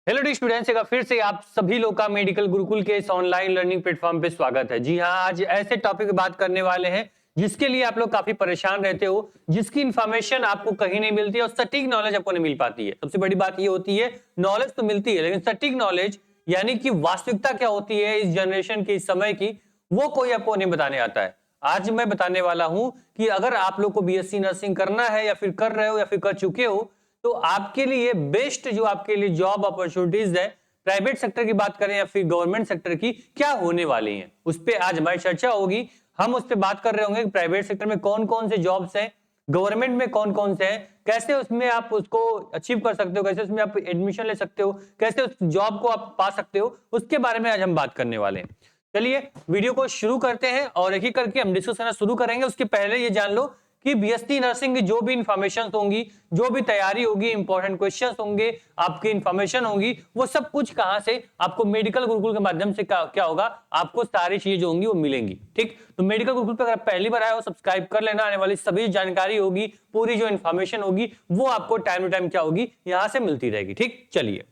Hello D students, एक बार फिर से आप सभी लोग का मेडिकल गुरुकुल के इस ऑनलाइन लर्निंग प्लेटफॉर्म पे स्वागत है। जी हाँ, आज ऐसे टॉपिक पे बात करने वाले हैं जिसके लिए आप लोग काफी परेशान रहते हो, जिसकी इन्फॉर्मेशन आपको कहीं नहीं मिलती और सटीक नॉलेज आपको नहीं मिल पाती है। सबसे बड़ी बात ये होती है, नॉलेज तो मिलती है लेकिन सटीक नॉलेज यानी कि वास्तविकता क्या होती है इस जनरेशन की, इस समय की, वो कोई आपको नहीं बताने आता है। आज मैं बताने वाला हूं कि अगर आप लोग को बीएससी नर्सिंग करना है या फिर कर रहे हो या फिर कर चुके हो, तो आपके लिए बेस्ट जो आपके लिए जॉब अपॉर्चुनिटीज है, प्राइवेट सेक्टर की बात करें या फिर गवर्नमेंट सेक्टर की, क्या होने वाली हैं, उस पर आज हमारी चर्चा होगी। हम उस पर बात कर रहे होंगे कि प्राइवेट सेक्टर में कौन कौन से जॉब्स हैं, गवर्नमेंट में कौन कौन से हैं, कैसे उसमें आप उसको अचीव कर सकते हो, कैसे उसमें आप एडमिशन ले सकते हो, कैसे उस जॉब को आप पा सकते हो, उसके बारे में आज हम बात करने वाले हैं। चलिए वीडियो को शुरू करते हैं और एक एक करके हम डिस्कस करना शुरू करेंगे। उसके पहले ये जान लो कि बीएससी नर्सिंग की जो भी इंफॉर्मेशन होंगी, जो भी तैयारी होगी, इंपॉर्टेंट क्वेश्चंस होंगे, आपकी इंफॉर्मेशन होगी, वो सब कुछ कहां से आपको मेडिकल गुरुकुल के माध्यम से क्या होगा, आपको सारी चीजें जो होंगी वो मिलेंगी। ठीक, तो मेडिकल गुरुकुल पर अगर पहली बार आए हो, सब्सक्राइब कर लेना। आने वाली सभी जानकारी होगी, पूरी जो इंफॉर्मेशन होगी वो आपको टाइम टू टाइम क्या होगी, यहां से मिलती रहेगी। ठीक, चलिए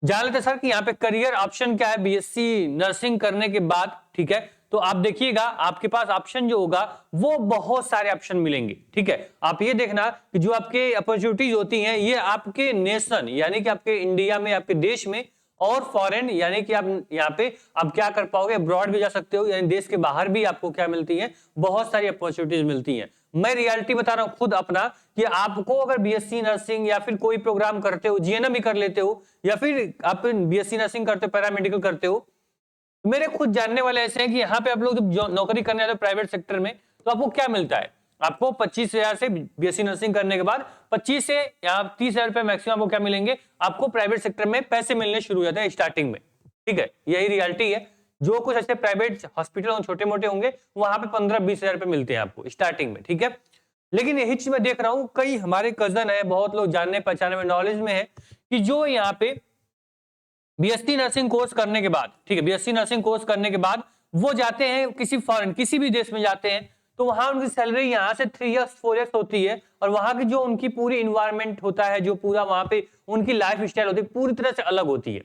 जान लेते सर कि यहाँ पे करियर ऑप्शन क्या है बीएससी नर्सिंग करने के बाद। ठीक है, तो आप देखिएगा आपके पास ऑप्शन जो होगा वो बहुत सारे ऑप्शन मिलेंगे। ठीक है, आप ये देखना कि जो आपके अपॉर्चुनिटीज होती हैं ये आपके नेशन यानी कि आपके इंडिया में, आपके देश में, और फॉरेन यानी कि आप यहाँ पे आप क्या कर पाओगे, अब्रॉड भी जा सकते हो, यानी देश के बाहर भी आपको क्या मिलती है, बहुत सारी अपॉर्चुनिटीज मिलती हैं। मैं रियलिटी बता रहा हूं खुद अपना कि आपको अगर बीएससी नर्सिंग या फिर कोई प्रोग्राम करते हो, जीएनएम भी कर लेते हो या फिर आप बीएससी नर्सिंग करते हो, पैरामेडिकल करते हो, मेरे खुद जानने वाले ऐसे हैं कि यहाँ पे आप लोग जब नौकरी करने आते हो प्राइवेट सेक्टर में, तो आपको क्या मिलता है, आपको 25,000 से बीएससी नर्सिंग करने के बाद 25 से या 30,000 रुपए मैक्सिमम आपको क्या मिलेंगे, आपको प्राइवेट सेक्टर में पैसे मिलने शुरू हो जाते हैं स्टार्टिंग में। ठीक है, यही रियलिटी है। जो कुछ ऐसे प्राइवेट हॉस्पिटल छोटे मोटे होंगे वहां पे 15-20,000 रुपए मिलते हैं आपको स्टार्टिंग में। ठीक है, लेकिन यही चीज मैं देख रहा हूं, कई हमारे कजन है, बहुत लोग जानने पहचाने में, नॉलेज में है कि जो यहाँ पे बीएससी नर्सिंग कोर्स करने के बाद, ठीक है, बीएससी नर्सिंग कोर्स करने के बाद वो जाते हैं किसी फॉरेन, किसी भी देश में जाते हैं, तो वहां उनकी सैलरी यहाँ से 3x 4x होती है और वहां की जो उनकी पूरी इन्वायरमेंट होता है, जो पूरा वहां पे उनकी लाइफ स्टाइल होती है, पूरी तरह से अलग होती है।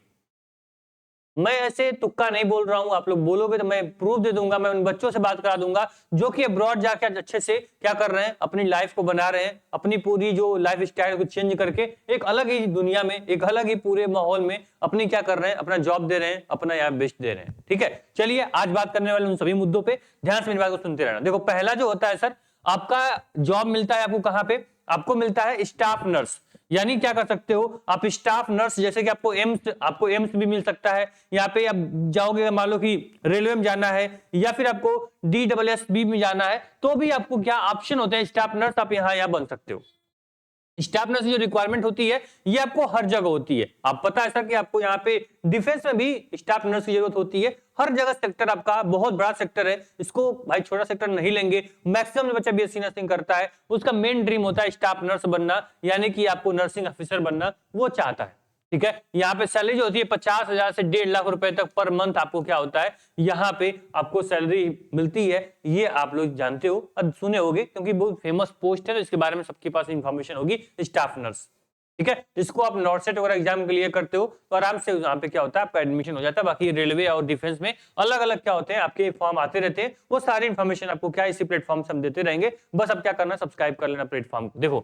मैं ऐसे तुक्का नहीं बोल रहा हूं, आप लोग बोलोगे तो मैं प्रूफ दे दूंगा, मैं उन बच्चों से बात करा दूंगा जो कि अब्रॉड जाके अच्छे से क्या कर रहे हैं, अपनी लाइफ को बना रहे हैं, अपनी पूरी जो लाइफ स्टाइल को चेंज करके एक अलग ही दुनिया में, एक अलग ही पूरे माहौल में अपनी क्या कर रहे हैं, अपना जॉब दे रहे हैं, अपना यहाँ बेस्ट दे रहे हैं। ठीक है, चलिए आज बात करने वाले उन सभी मुद्दों पे ध्यान से मेरी बात को सुनते रहना। देखो, पहला जो होता है सर, आपका जॉब मिलता है आपको कहां पे, आपको मिलता है स्टाफ नर्स, यानी क्या कर सकते हो आप स्टाफ नर्स, जैसे कि आपको एम्स भी मिल सकता है, यहाँ पे आप जाओगे, मान लो कि रेलवे में जाना है या फिर आपको DSSB में जाना है, तो भी आपको क्या ऑप्शन होते हैं, स्टाफ नर्स आप यहाँ बन सकते हो। स्टाफ नर्स की जो रिक्वायरमेंट होती है ये आपको हर जगह होती है। आप पता है सर कि आपको यहाँ पे डिफेंस में भी स्टाफ नर्स की जरूरत होती है, हर जगह सेक्टर आपका बहुत बड़ा सेक्टर है, इसको भाई छोटा सेक्टर नहीं लेंगे। मैक्सिमम जो बच्चा बीएससी नर्सिंग करता है उसका मेन ड्रीम होता है स्टाफ नर्स बनना, यानी कि आपको नर्सिंग ऑफिसर बनना वो चाहता है। ठीक है, यहाँ पे सैलरी जो होती है 50,000 से 1.5 लाख रुपए तक पर मंथ आपको क्या होता है, यहाँ पे आपको सैलरी मिलती है। ये आप लोग जानते हो और सुने होंगे क्योंकि बहुत फेमस पोस्ट है, तो इसके बारे में सबके पास इंफॉर्मेशन होगी, स्टाफ नर्स। ठीक है, इसको आप नॉर्सेट वगैरह एग्जाम के लिए करते हो तो आराम से यहाँ पे क्या होता है, आपका एडमिशन हो जाता है। बाकी रेलवे और डिफेंस में अलग अलग क्या होते हैं, आपके फॉर्म आते रहते हैं, वो सारी इंफॉर्मेशन आपको क्या इसी प्लेटफॉर्म से हम देते रहेंगे। बस अब क्या करना, सब्सक्राइब कर लेना प्लेटफॉर्म को। देखो,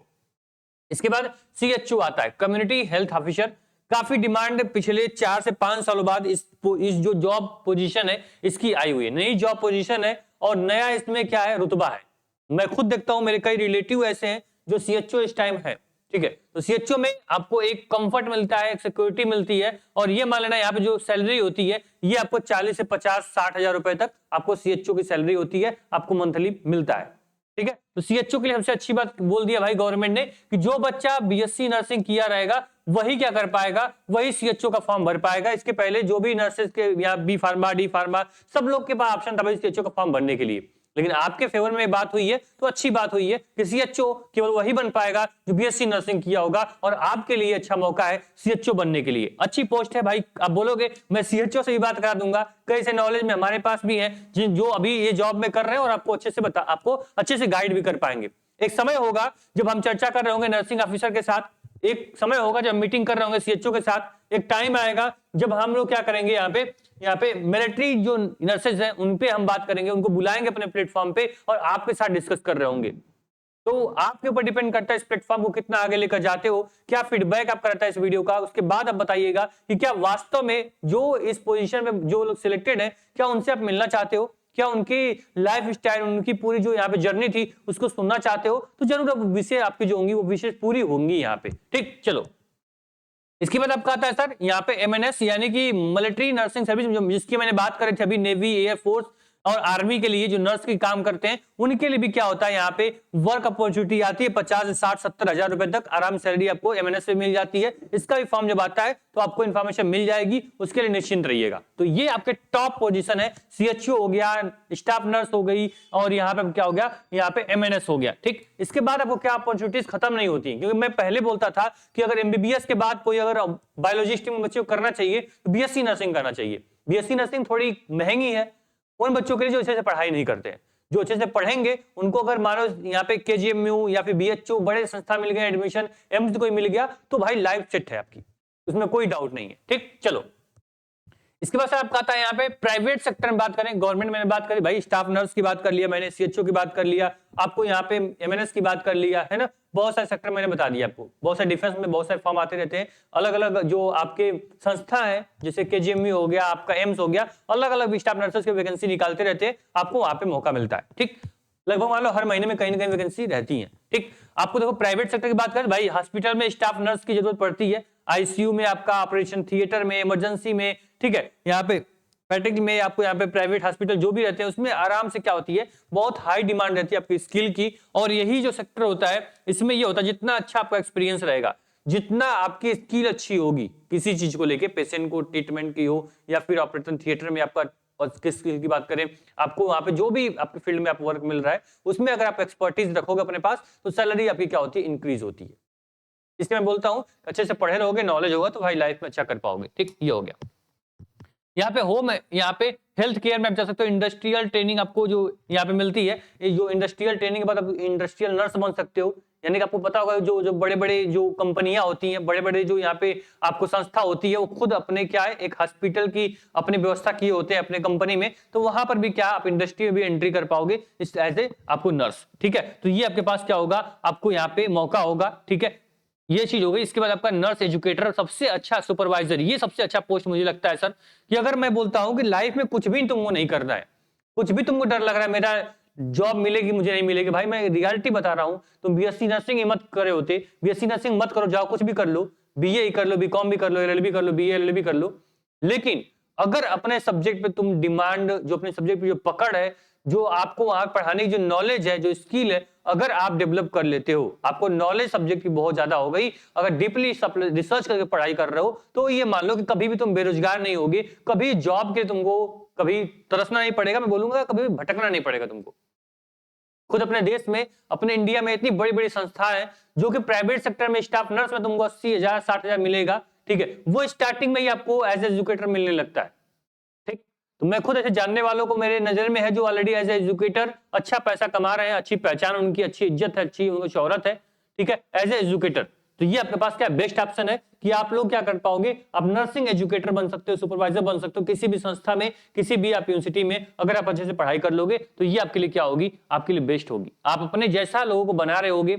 इसके बाद CHO आता है, कम्युनिटी हेल्थ ऑफिसर। काफी डिमांड पिछले 4 से 5 सालों बाद इस जो जॉब पोजीशन है इसकी आई हुई है, नई जॉब पोजीशन है और नया इसमें क्या है, रुतबा है। मैं खुद देखता हूं, मेरे कई रिलेटिव ऐसे हैं जो CHO इस टाइम है। ठीक है, तो CHO में आपको एक कंफर्ट मिलता है, एक सिक्योरिटी मिलती है, और ये मान लेना यहाँ पे जो सैलरी होती है ये आपको 40 से 50-60 हजार रुपए तक आपको CHO की सैलरी होती है, आपको मंथली मिलता है। ठीक है, तो CHO के लिए सबसे अच्छी बात बोल दिया भाई गवर्नमेंट ने कि जो बच्चा बीएससी नर्सिंग किया रहेगा वही क्या कर पाएगा, वही CHO का फॉर्म भर पाएगा। इसके पहले जो भी नर्सेस के या बी फार्मा, डी फार्मा, सब लोग के पास ऑप्शन था भाई CHO का फॉर्म भरने के लिए, लेकिन आपके फेवर में बात हुई है तो अच्छी बात हुई है कि CHO केवल वही बन पाएगा जो बीएससी नर्सिंग किया होगा, और आपके लिए अच्छा मौका है CHO बनने के लिए। अच्छी पोस्ट है भाई, आप बोलोगे मैं CHO से भी बात करा दूंगा, कई से नॉलेज में हमारे पास भी है जो अभी ये जॉब में कर रहे हैं और आपको अच्छे से गाइड भी कर पाएंगे। एक समय होगा जब हम चर्चा कर रहे होंगे नर्सिंग ऑफिसर के साथ, एक समय होगा जब मीटिंग कर रहे होंगे सीएचओ के साथ, एक टाइम आएगा जब हम लोग क्या करेंगे, यहाँ पे मिलिट्री जो नर्सेज हैं उन पे हम बात करेंगे, उनको बुलाएंगे अपने प्लेटफॉर्म पे और आपके साथ डिस्कस कर रहे होंगे। तो आपके ऊपर डिपेंड करता है इस प्लेटफॉर्म को कितना आगे लेकर जाते हो, क्या फीडबैक आपका रहता है इस वीडियो का। उसके बाद आप बताइएगा कि क्या वास्तव में जो इस पोजीशन में जो लोग सिलेक्टेड है, क्या उनसे आप मिलना चाहते हो, क्या उनकी लाइफ स्टाइल, उनकी पूरी जो यहाँ पे जर्नी थी उसको सुनना चाहते हो, तो जरूर अब विषय आपकी जो होंगी वो विशेष पूरी होंगी यहाँ पे। ठीक, चलो इसके बाद आपका आता है सर यहाँ पे एमएनएस यानी कि मिलिट्री नर्सिंग सर्विस, जिसकी मैंने बात करी थी अभी, नेवी, एयरफोर्स और आर्मी के लिए जो नर्स की काम करते हैं उनके लिए भी क्या होता है, यहाँ पे वर्क अपॉर्चुनिटी आती है। 50 से 60-70 हजार रुपए तक आराम सैलरी आपको एमएनएस पे मिल जाती है। इसका भी फॉर्म जब आता है तो आपको इन्फॉर्मेशन मिल जाएगी, उसके लिए निश्चिंत रहिएगा। तो ये आपके टॉप पोजीशन है, सीएचओ हो गया, स्टाफ नर्स हो गई और यहाँ पे क्या हो गया, यहाँ पे एमएनएस हो गया। ठीक, इसके बाद आपको क्या अपॉर्चुनिटीज खत्म नहीं होती, क्योंकि मैं पहले बोलता था कि अगर एमबीबीएस के बाद कोई अगर बायोलॉजिस्ट में बच्चे को करना चाहिए तो बीएससी नर्सिंग करना चाहिए। बीएससी नर्सिंग थोड़ी महंगी है उन बच्चों के लिए जो अच्छे से पढ़ाई नहीं करते हैं। जो अच्छे से पढ़ेंगे उनको अगर मानो यहाँ पे केजीएमयू या फिर बीएचयू बड़े संस्था मिल गए, एडमिशन एम्स कोई मिल गया, तो भाई लाइफ सेट है आपकी, उसमें कोई डाउट नहीं है। ठीक, चलो इसके बाद आपका आता है यहाँ पे प्राइवेट सेक्टर में बात करें। गवर्नमेंट मैंने बात करी भाई, स्टाफ नर्स की बात कर लिया मैंने, सीएचओ की बात कर लिया, आपको यहाँ पे एमएनएस की बात कर लिया है ना। बहुत सारे सेक्टर मैंने बता दिया आपको, बहुत सारे डिफेंस में बहुत सारे फॉर्म आते रहते हैं। अलग अलग जो आपके संस्था है जैसे केजीएमयू हो गया, आपका एम्स हो गया, अलग अलग स्टाफ नर्सेस की वैकेंसी निकालते रहते हैं, आपको वहां पे मौका मिलता है। ठीक, लगभग मान लो हर महीने में कहीं ना कहीं वैकेंसी रहती है। ठीक, आपको देखो प्राइवेट सेक्टर की बात करें भाई, हॉस्पिटल में स्टाफ नर्स की जरूरत पड़ती है, आईसीयू में, आपका ऑपरेशन थिएटर में, इमरजेंसी में, ठीक है, यहाँ पे पैट्रिक में, आपको यहाँ पे प्राइवेट हॉस्पिटल जो भी रहते हैं उसमें आराम से क्या होती है, बहुत हाई डिमांड रहती है आपकी स्किल की। और यही जो सेक्टर होता है इसमें ये होता है जितना अच्छा आपका एक्सपीरियंस रहेगा, जितना आपकी स्किल अच्छी होगी किसी चीज को लेके, पेशेंट को ट्रीटमेंट की हो या फिर ऑपरेशन थिएटर में आपका, और किस स्किल की बात करें, आपको वहां पे जो भी आपके फील्ड में आपको वर्क मिल रहा है उसमें अगर आप एक्सपर्टीज रखोगे अपने पास तो सैलरी आपकी क्या होती है, इंक्रीज होती है। इसलिए मैं बोलता हूं अच्छे से पढ़े रहोगे, नॉलेज होगा तो भाई लाइफ में अच्छा कर पाओगे। ठीक, ये हो गया। यहाँ पे होम है, यहाँ पे हेल्थ केयर में आप जा सकते हो, इंडस्ट्रियल ट्रेनिंग आपको जो यहाँ पे मिलती है, जो इंडस्ट्रियल ट्रेनिंग के बाद आप इंडस्ट्रियल नर्स बन सकते हो। यानी कि आपको पता होगा जो बड़े बड़े जो कंपनियां होती हैं, बड़े बड़े जो यहाँ पे आपको संस्था होती है, वो खुद अपने क्या है एक हॉस्पिटल की अपनी व्यवस्था किए होते हैं अपने कंपनी में, तो वहां पर भी क्या आप इंडस्ट्री में भी एंट्री कर पाओगे एज ए आपको नर्स। ठीक है, तो ये आपके पास क्या होगा, आपको यहाँ पे मौका होगा। ठीक है, ये चीज हो गई। इसके बाद आपका नर्स एजुकेटर, सबसे अच्छा सुपरवाइजर, ये सबसे अच्छा पोस्ट मुझे लगता है सर, कि अगर मैं बोलता हूं कि लाइफ में कुछ भी तुमको नहीं करना है, कुछ भी तुमको डर लग रहा है मेरा जॉब मिलेगी मुझे नहीं मिलेगी, भाई मैं रियलिटी बता रहा हूं, तुम बीएससी नर्सिंग ही मत करे होते, बीएससी नर्सिंग मत करो, जाओ कुछ भी कर लो, बीए ही कर लो, बीकॉम भी कर लो, एलएलबी कर लो, बीए एलएलबी कर लो। लेकिन अगर अपने सब्जेक्ट पे तुम डिमांड, जो अपने सब्जेक्ट पे जो पकड़ है, जो आपको वहां पढ़ाने की जो नॉलेज है, जो स्किल है, अगर आप डेवलप कर लेते हो, आपको नॉलेज सब्जेक्ट की बहुत ज्यादा हो गई, अगर डीपली रिसर्च करके पढ़ाई कर रहे हो, तो ये मान लो कि कभी भी तुम बेरोजगार नहीं होगे, कभी जॉब के तुमको कभी तरसना नहीं पड़ेगा, मैं बोलूंगा कभी भी भटकना नहीं पड़ेगा तुमको। खुद अपने देश में, अपने इंडिया में इतनी बड़ी बड़ी संस्था है जो कि प्राइवेट सेक्टर में स्टाफ नर्स में तुमको 80,000 60,000 मिलेगा। ठीक है, वो स्टार्टिंग में ही आपको एज एजुकेटर मिलने लगता है। ठीक, तो मैं खुद ऐसे जानने वालों को मेरे नजर में है जो ऑलरेडी एज एजुकेटर अच्छा पैसा कमा रहे हैं, अच्छी पहचान उनकी, अच्छी इज्जत है, अच्छी उनको शोहरत है। ठीक है, एज ए एजुकेटर, तो ये आपके पास क्या बेस्ट ऑप्शन है कि आप लोग क्या कर पाओगे, आप नर्सिंग एजुकेटर बन सकते हो, सुपरवाइजर बन सकते हो किसी भी संस्था में, किसी भी आप यूनिवर्सिटी में। अगर आप अच्छे से पढ़ाई कर लोगे तो ये आपके लिए क्या होगी, आपके लिए बेस्ट होगी। आप अपने जैसा लोगों को बना रहे होगे।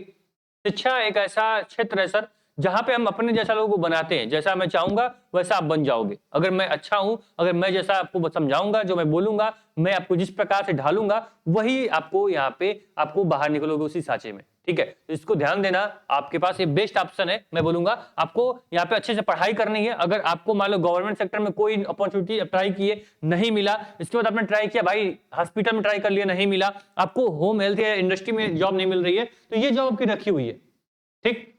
शिक्षा एक ऐसा क्षेत्र है सर जहां पे हम अपने जैसा लोगों को बनाते हैं, जैसा मैं चाहूंगा वैसा आप बन जाओगे। अगर मैं अच्छा हूं, अगर मैं जैसा आपको समझाऊंगा, जो मैं बोलूंगा, मैं आपको जिस प्रकार से ढालूंगा, वही आपको यहाँ पे आपको बाहर निकलोगे उसी सांचे में। ठीक है, तो इसको ध्यान देना, आपके पास ये बेस्ट ऑप्शन है। मैं बोलूंगा आपको यहाँ पे अच्छे से पढ़ाई करनी है। अगर आपको मान लो गवर्नमेंट सेक्टर में कोई अपॉर्चुनिटी ट्राई किए नहीं मिला, इसके बाद आपने ट्राई किया भाई हॉस्पिटल में ट्राई कर लिया नहीं मिला, आपको होम हेल्थ या इंडस्ट्री में जॉब नहीं मिल रही है, तो ये जॉब आपकी रखी हुई है। ठीक,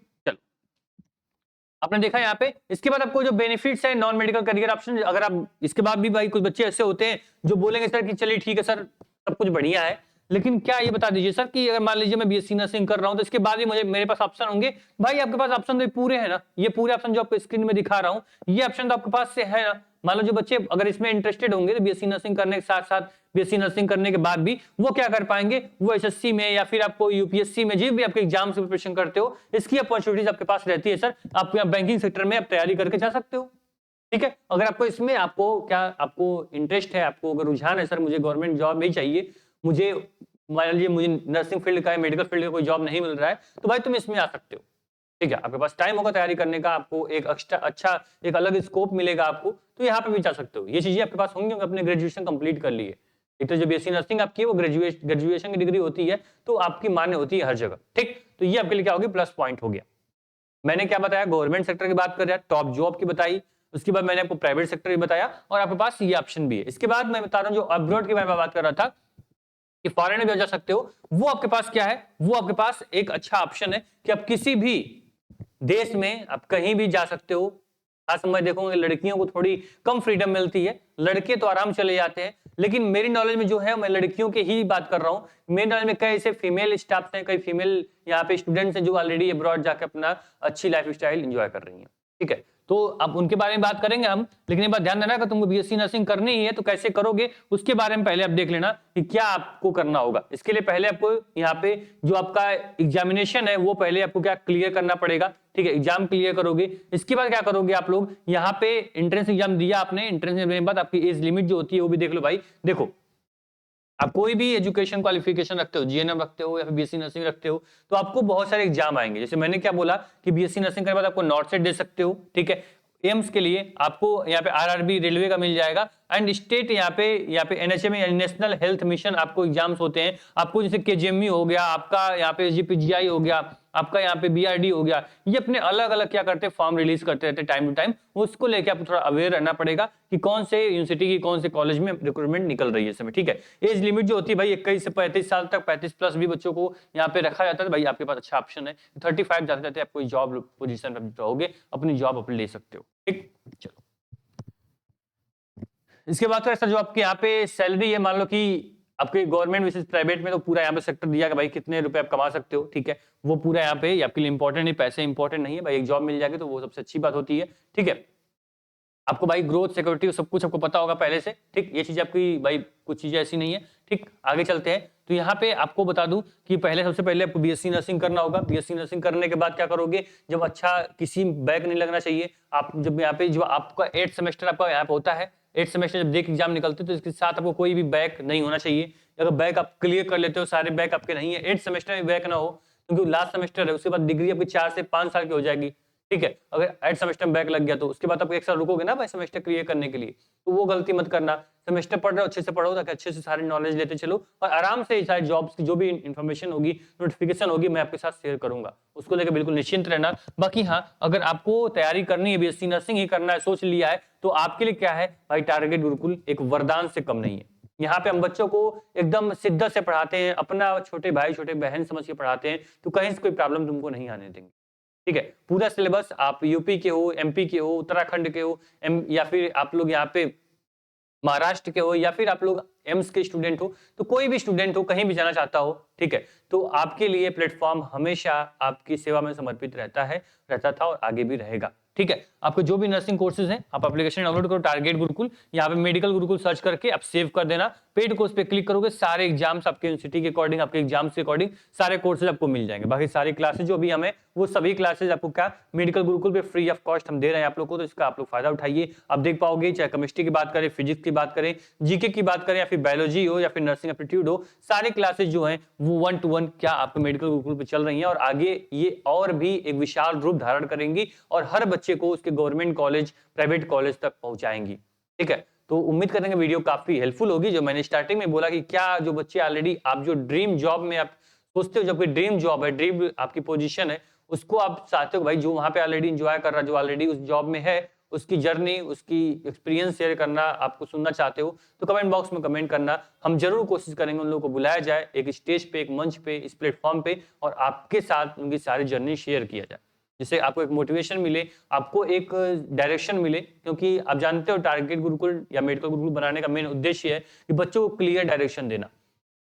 आपने देखा यहाँ पे। इसके बाद आपको जो बेनिफिट्स है नॉन मेडिकल करियर ऑप्शन, अगर आप इसके बाद भी भाई कुछ बच्चे ऐसे होते हैं जो बोलेंगे सर कि चलिए ठीक है सर सब कुछ बढ़िया है, लेकिन क्या ये बता दीजिए सर कि अगर मान लीजिए मैं बीएससी नर्सिंग कर रहा हूं तो इसके बाद भी मेरे पास ऑप्शन होंगे। भाई आपके पास ऑप्शन तो पूरे हैं ना, ये पूरे ऑप्शन जो आपको स्क्रीन में दिखा रहा हूं, ये ऑप्शन तो आपके पास से है ना। मान लो जो बच्चे अगर इसमें इंटरेस्टेड होंगे तो बीएससी नर्सिंग करने के साथ साथ बीएससी नर्सिंग करने के बाद भी वो क्या कर पाएंगे, वो एसएससी में या फिर आपको यूपीएससी में जो भी आपके एग्जाम से प्रिपरेशन करते हो इसकी अपॉर्चुनिटीज आपके पास रहती है सर। आप यहाँ बैंकिंग सेक्टर में आप तैयारी करके जा सकते हो। ठीक है, अगर आपको इसमें आपको इंटरेस्ट है, आपको अगर रुझान है सर मुझे गवर्नमेंट जॉब नहीं चाहिए, मुझे मान लीजिए मुझे नर्सिंग फील्ड का मेडिकल फील्ड का कोई जॉब नहीं मिल रहा है, तो भाई तुम इसमें आ सकते हो। ठीक है, आपके पास टाइम होगा तैयारी करने का, आपको एक अच्छा एक अलग स्कोप मिलेगा आपको, तो यहाँ पे भी जा सकते हो। ये चीजें आपके पास होंगी, अपने ग्रेजुएशन कंप्लीट कर लिए। एक तो जो बीएससी नर्सिंग आपकी वो ग्रेजुएशन की डिग्री होती है, तो आपकी मान्य होती है हर जगह। ठीक, तो ये आपके लिए क्या होगी, प्लस पॉइंट हो गया। मैंने क्या बताया, गवर्नमेंट सेक्टर की बात कर रहा है, टॉप जॉब की बताई, उसके बाद मैंने आपको प्राइवेट सेक्टर की बताया, और आपके पास ये ऑप्शन भी है। इसके बाद मैं बता रहा हूँ जो अब्रॉड के बारे में बात कर रहा था कि फॉरेन में जा सकते हो, वो आपके पास क्या है, वो आपके पास एक अच्छा ऑप्शन है कि आप किसी भी देश में आप कहीं भी जा सकते हो। खास मैं देखूंगा लड़कियों को थोड़ी कम फ्रीडम मिलती है, लड़के तो आराम चले जाते हैं, लेकिन मेरी नॉलेज में जो है मैं लड़कियों की ही बात कर रहा हूं। मेरी नॉलेज में कई ऐसे फीमेल स्टाफ हैं, कई फीमेल यहाँ पे स्टूडेंट्स हैं जो ऑलरेडी अब्रॉड जाकर अपना अच्छी लाइफ स्टाइल एंजॉय कर रही हैं। ठीक है, तो अब उनके बारे में बात करेंगे हम, लेकिन एक बात ध्यान देना कि तुमको बीएससी नर्सिंग करनी ही है तो कैसे करोगे उसके बारे में पहले आप देख लेना कि क्या आपको करना होगा। इसके लिए पहले आपको यहाँ पे जो आपका एग्जामिनेशन है वो पहले आपको क्या क्लियर करना पड़ेगा। ठीक है, एग्जाम क्लियर करोगे, इसके बाद क्या करोगे आप लोग, यहाँ पे एंट्रेंस एग्जाम दिया आपने, एंट्रेंस एग्जाम के बाद आपकी एज लिमिट जो होती है वो भी देख लो भाई। देखो आप कोई भी एजुकेशन क्वालिफिकेशन रखते हो, जीएनएम रखते हो या फिर बीएससी नर्सिंग रखते हो, तो आपको बहुत सारे एग्जाम आएंगे। जैसे मैंने क्या बोला कि बीएससी नर्सिंग के बाद आपको नॉर्थ सेट दे सकते हो। ठीक है, एम्स के लिए आपको यहाँ पे आरआरबी रेलवे का मिल जाएगा, एंड स्टेट यहाँ पे एनएचएम यानी नेशनल हेल्थ मिशन आपको एग्जाम्स होते हैं। आपको जैसे केजीएमयू हो गया, आपका यहाँ पे जीपीजीआई हो गया, आपका यहाँ पे बीआरडी हो गया, ये अपने अलग अलग क्या करते हैं फॉर्म रिलीज करते रहते हैं टाइम टू टाइम। उसको लेके आपको थोड़ा अवेयर रहना पड़ेगा कि कौन से यूनिवर्सिटी की कौन से कॉलेज में रिक्रूटमेंट निकल रही है इस समय। ठीक है, एज लिमिट जो होती है भाई 21 से 35 साल तक, 35 प्लस भी बच्चों को यहाँ पे रखा जाता है। भाई आपके पास अच्छा ऑप्शन है, 35 जाते जाते आप कोई जॉब पोजीशन पर रहोगे, अपनी जॉब अपने ले सकते हो। ठीक, चलो इसके बाद तो ऐसा जो आपके यहाँ पे सैलरी है, मान लो कि आपके गवर्नमेंट वर्सेस प्राइवेट में तो पूरा यहाँ पे सेक्टर दिया कि भाई कितने रुपए आप कमा सकते हो। ठीक है, वो पूरा यहाँ पे आपके लिए इंपॉर्टेंट नहीं, पैसे इंपॉर्टेंट नहीं है भाई, एक जॉब मिल जाएगी तो वो सबसे अच्छी बात होती है। ठीक है, आपको भाई ग्रोथ सिक्योरिटी सब कुछ आपको पता होगा पहले से। ठीक, ये चीज आपकी भाई कुछ चीजें ऐसी नहीं है। ठीक, आगे चलते हैं, तो यहाँ पे आपको बता दूं कि पहले सबसे पहले आपको बीएससी नर्सिंग करना होगा। बीएससी नर्सिंग करने के बाद क्या करोगे, जब अच्छा किसी बैक नहीं लगना चाहिए, आप जब यहाँ पे जो आपका 8 सेमेस्टर आपका यहाँ पे होता है, 8 सेमेस्टर जब देख एग्जाम निकलते तो इसके साथ आपको कोई भी बैक नहीं होना चाहिए। अगर बैक आप क्लियर कर लेते हो, सारे बैक आपके नहीं है, 8 सेमेस्टर में बैक ना हो, क्योंकि लास्ट सेमेस्टर है, उसके बाद डिग्री आपकी 4 से 5 साल की हो जाएगी। ठीक है, अगर 8 सेमेस्टर में बैक लग गया तो उसके बाद आप एक साल रुकोगे ना भाई सेमेस्टर क्लियर करने के लिए, तो वो गलती मत करना। सेमेस्टर पढ़ रहे हो अच्छे से पढ़ो, ताकि अच्छे से सारी नॉलेज लेते चलो, और आराम से सारी जॉब्स की जो भी इन्फॉर्मेशन होगी, नोटिफिकेशन होगी, मैं आपके साथ शेयर करूंगा, उसको लेकर बिल्कुल निश्चिंत रहना। बाकी हाँ, अगर आपको तैयारी करनी है, बीएससी नर्सिंग ही करना है, सोच लिया है, तो आपके लिए क्या है भाई, टारगेट गुरुकुल एक वरदान से कम नहीं है। यहाँ पे हम बच्चों को एकदम शिद्दत से पढ़ाते हैं, अपना छोटे भाई छोटे बहन समझ के पढ़ाते हैं, तो कहीं से कोई प्रॉब्लम तुमको नहीं आने देंगे। ठीक है, पूरा सिलेबस आप यूपी के हो, एमपी के हो, उत्तराखंड के हो, या फिर आप लोग यहाँ पे महाराष्ट्र के हो, या फिर आप लोग एम्स के स्टूडेंट हो, तो कोई भी स्टूडेंट हो कहीं भी जाना चाहता हो, ठीक है, तो आपके लिए प्लेटफॉर्म हमेशा आपकी सेवा में समर्पित रहता था और आगे भी रहेगा। ठीक है, आपको जो भी नर्सिंग कोर्सेज हैं, आप एप्लीकेशन डाउनलोड करो टारगेट गुरुकुल, यहाँ पे मेडिकल गुरुकुल सर्च करके आप सेव कर देना, पेड कोर्स पे क्लिक करोगे, सारे एग्जाम्स आपके यूनिवर्सिटी के अकॉर्डिंग, आपके एग्जाम्स के अकॉर्डिंग सारे कोर्सेज आपको मिल जाएंगे। बाकी सारी क्लासेज जो भी हमें, वो सभी क्लासेज आपको क्या मेडिकल गुरुकुल पे फ्री ऑफ कॉस्ट हम दे रहे हैं आप लोग को, तो इसका आप लोग फायदा उठाइए। आप देख पाओगे, चाहे केमिस्ट्री की बात करें, फिजिक्स की बात करें, जीके की बात करें, या फिर बायोलॉजी हो, या फिर नर्सिंग एप्टीट्यूड हो, सारी क्लासेज जो हैं वो 1 to 1 क्या आपके मेडिकल गुरुकुल पे चल रही हैं, और आगे ये और भी एक विशाल रूप धारण करेंगी और हर बच्चे को उसके गवर्नमेंट कॉलेज, प्राइवेट कॉलेज तक पहुंचाएंगी। ठीक है, तो उम्मीद करेंगे वीडियो काफी हेल्पफुल होगी। जो मैंने स्टार्टिंग में बोला कि क्या जो बच्चे ऑलरेडी आप जो ड्रीम जॉब में आप सोचते हो, जब कोई ड्रीम जॉब है, ड्रीम आपकी पोजीशन है, उसको आप चाहते हो भाई, जो वहां पे ऑलरेडी एंजॉय कर रहा है, जो ऑलरेडी उस जॉब में है, उसकी जर्नी, उसकी एक्सपीरियंस शेयर करना आपको सुनना चाहते हो, तो कमेंट बॉक्स में कमेंट करना। हम जरूर कोशिश करेंगे उन लोगों को बुलाया जाए एक स्टेज पे, एक मंच पे, इस प्लेटफॉर्म पे, और आपके साथ उनकी सारी जर्नी शेयर किया जाए, जिससे आपको एक मोटिवेशन मिले, आपको एक डायरेक्शन मिले। क्योंकि आप जानते हो टारगेट गुरुकुल या मेडिकल गुरुकुल बनाने का मेन उद्देश्य है कि बच्चों को क्लियर डायरेक्शन देना,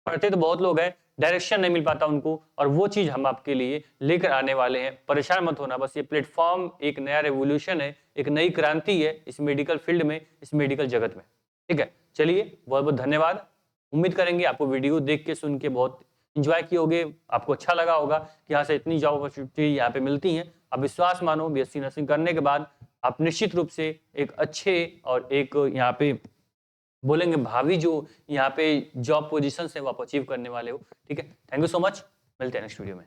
पढ़ते तो बहुत लोग हैं, डायरेक्शन नहीं मिल पाता उनको, और वो चीज हम आपके लिए लेकर आने वाले हैं। परेशान मत होना, बस ये प्लेटफॉर्म एक नया रेवोल्यूशन है, एक नई क्रांति है इस मेडिकल फील्ड में, इस मेडिकल जगत में। ठीक है, चलिए बहुत बहुत धन्यवाद। उम्मीद करेंगे आपको वीडियो देख के सुन के बहुत इंजॉय किए होगे, आपको अच्छा लगा होगा कि यहाँ से इतनी जॉब अपॉर्चुनिटी यहाँ पे मिलती हैं। अब विश्वास मानो, बीएससी नर्सिंग करने के बाद आप निश्चित रूप से एक अच्छे और एक यहाँ पे बोलेंगे भावी जो यहाँ पे जॉब पोजीशन है वो आप अचीव करने वाले हो। ठीक है, थैंक यू सो मच, मिलते हैं नेक्स्ट वीडियो में।